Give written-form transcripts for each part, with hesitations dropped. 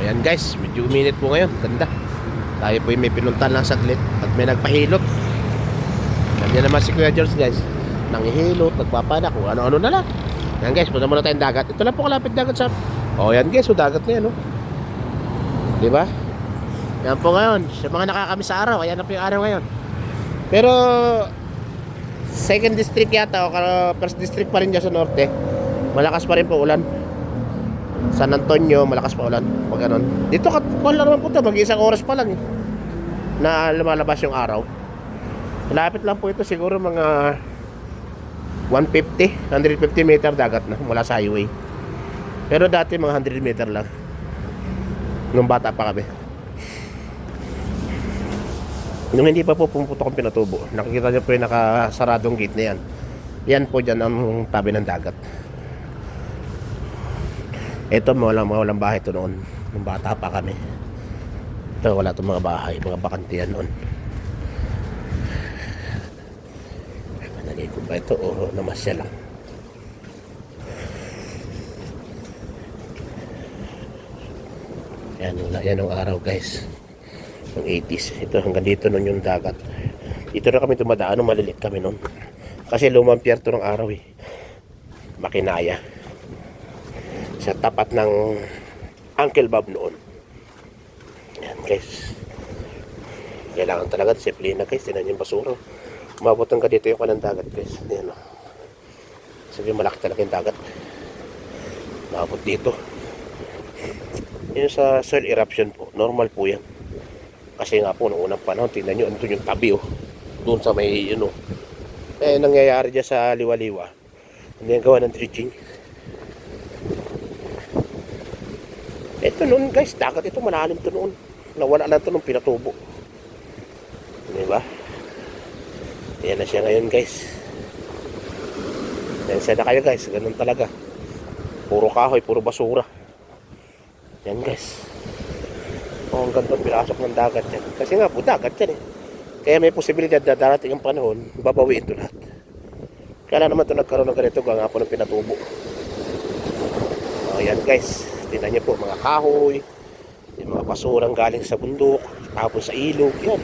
Ayan guys, medyo uminit po ngayon. Ganda. Tayo po may pinuntan lang saglit at may nagpahilot. Nandiyan naman si Kuya George guys. Nanghihilot, nagpapanak, kung ano-ano na lang. Ayan guys, punta muna tayong dagat. Ito lang po kalapit dagat sa... Oh, ayan guys, dagat na yan, oh. Diba? Yan po ngayon, sa mga nakakamiss sa araw. Ayan na po yung araw ngayon. Pero second district yata o first district pa rin dyan sa norte. Malakas pa rin po ulan. San Antonio, malakas pa ulan. Pag ganun. Dito, wala naman po ito. Mag-isang oras pa lang na lumalabas yung araw. Malapit lang po ito. Siguro mga 150 meter dagat na mula sa highway. Pero dati mga 100 meter lang nung bata pa kami. Nung hindi pa po pumuputok ang Pinatubo, nakikita nyo po yung nakasaradong gate na yan. Yan po dyan ang tabi ng dagat. Ito mawalang bahay ito noon nung bata pa kami. Ito wala itong mga bahay, mga bakantiyan noon. Manali ko ba ito o namasya lang? Yan ang araw guys, ng 80s. Ito hanggang dito noon yung dagat. Dito na kami tumadaan nung malilit kami noon. Kasi lumang pierto ng araw eh. Makinaya. Sa tapat ng Uncle Bob noon. Yan guys. Kailangan talaga disiplina guys. Tinan yung basura. Umabot hanggang dito yung kanang dagat guys. Yan o. Sabi malaki talaga yung dagat. Umabot dito. Yun sa soil eruption po. Normal po yan. Kasi nga po noong unang panahon. Tingnan nyo. Ano yung tabi o. Doon sa may yun o. Eh nangyayari dyan sa liwa-liwa. Hindi yung gawa ng dredging. Ito noon guys, dagat ito, malalim ito noon. Nawala lang ito nung Pinatubo. Diba? Yan na siya ngayon guys. Yan siya na kayo guys, ganun talaga. Puro kahoy, puro basura. Yan guys. Oh, ang ganda pinasok ng dagat yan. Kasi nga po, dagat yan eh. Kaya may posibilidad na darating ang panahon, babawiin ito lahat. Kaya naman ito nagkaroon ng ganito, nga po ng Pinatubo. Oh, yan guys. Tingnan niyo po mga kahoy, yung mga basurang galing sa bundok, tapos sa ilog, yan.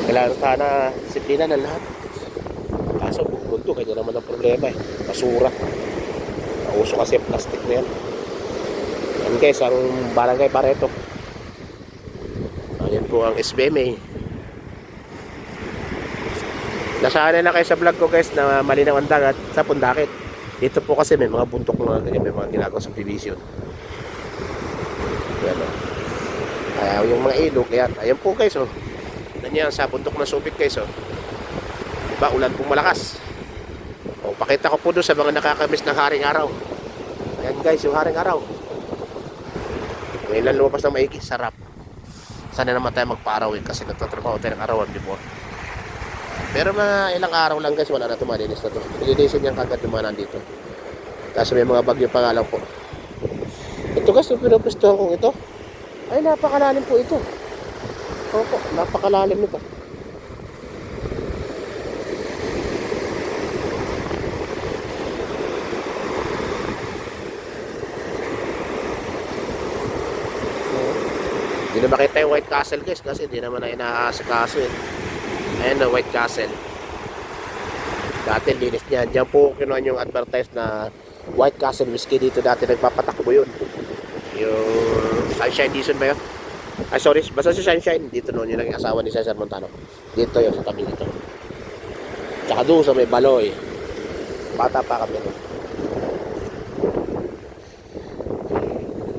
Kailangan sana disiplina ng lahat. Kaso bundok, kanya naman ang problema eh. Basura. Nauso kasi plastic na yan. Yan guys, ang Barangay Barreto. Ayan po ang SBMA. Nasanay na kayo sa vlog ko guys na malinaw ang dagat sa Pundakit. Dito po kasi may mga buntok na ganyan, may mga ginagawa sa subdivision. Yan o. Kaya yung mga ilog, ayan po guys o. Ganyan sa bundok ng Subic guys o. Diba, ulan pong malakas. O, pakita ko po doon sa mga nakakamiss ng haring araw. Ayan guys, yung haring araw. Ngayon lang lumabas ng maigi, sarap. Sana naman tayo magpa-arawin kasi nagtatrabaho tayo ng arawan before. Pero mga ilang araw lang guys, wala na ito, malinis na ito. Nilinisin niyang kagad yung mga nandito. Kaso may mga bagyo pa nga lang po. Ito guys, yung pinupustuhan kong ito, ay napakalalim po ito. Opo, napakalalim nito. Hindi na makita yung White Castle guys kasi hindi naman na inaasikaso eh. Ayan na, White Castle. Dati linis niyan. Diyan po kinuha yung advertise na White Castle whiskey dito. Dati nagpapatakbo yun. Yung Sunshine Dizon ba yun? Ay sorry, basta si Sunshine. Dito noon yung naging asawa ni Cesar Montano. Dito yun, sa tabi dito. Tsaka doon sa may Baloy. Bata pa kami doon.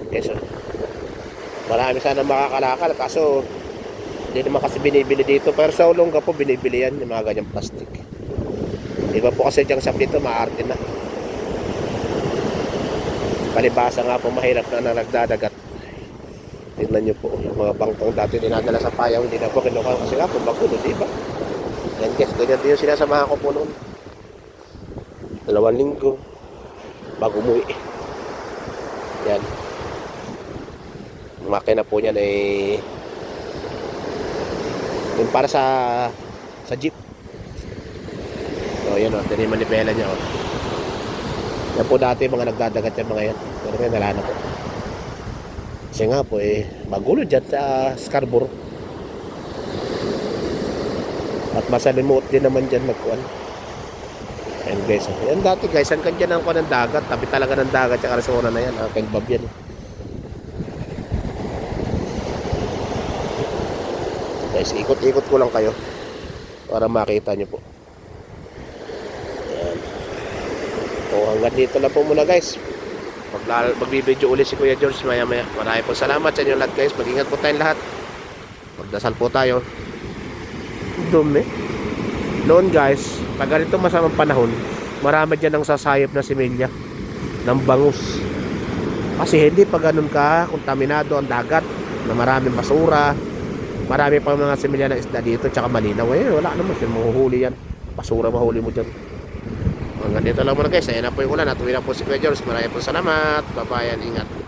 Okay, so marami sana makakalakal. Kaso hindi naman kasi binibili dito. Pero sa Olonga po binibili yan, yung mga ganyang plastic. Iba po kasi diyang shop dito, maarte na. Palibasa nga po, mahirap na nagdadagat. Tingnan nyo po, yung mga bangkong dati dinadala sa payaw, hindi na po kinuha kasi nga po bagulo, diba? Yan guys, ganyan din yung sinasamahan ko po noon. 2 linggo bago umuwi. Yan. Yung makina po niyan ay yung para sa jeep. So yun o, tinimanipela niya o. Yan po dati mga nagdadagat yan mga yan. Pero ngayon wala na po. Kasi nga po magulo dyan sa Scarborough. At masalimuot din naman dyan magkuhan. Ayan guys. Yan dati guys, ang kanya ng kuhan ng dagat. Tabi talaga ng dagat yung Arizona na yan. Kelbab yan. Guys, ikot-ikot ko lang kayo para makita nyo po. Ayan. So hanggang dito lang po muna guys. Magbibideo ulit si Kuya George maya maya. Maraming po salamat sa inyo lahat guys. Mag-ingat po tayong lahat. Magdasal po tayo. Dumi. Noon guys, pag ganito masamang panahon, marami dyan ang sasayop na similya ng bangus. Kasi hindi pa ganun ka kontaminado ang dagat na maraming basura. Marami pang mga similya na isda dito tsaka malinaw. Wala naman. Mahuhuli yan. Basura mahuli mo dyan. Hanggang dito lang muna guys. Ayan na po yung ulan. Natuwi na po si Kuya George. Maraming po salamat. Babayan. Ingat.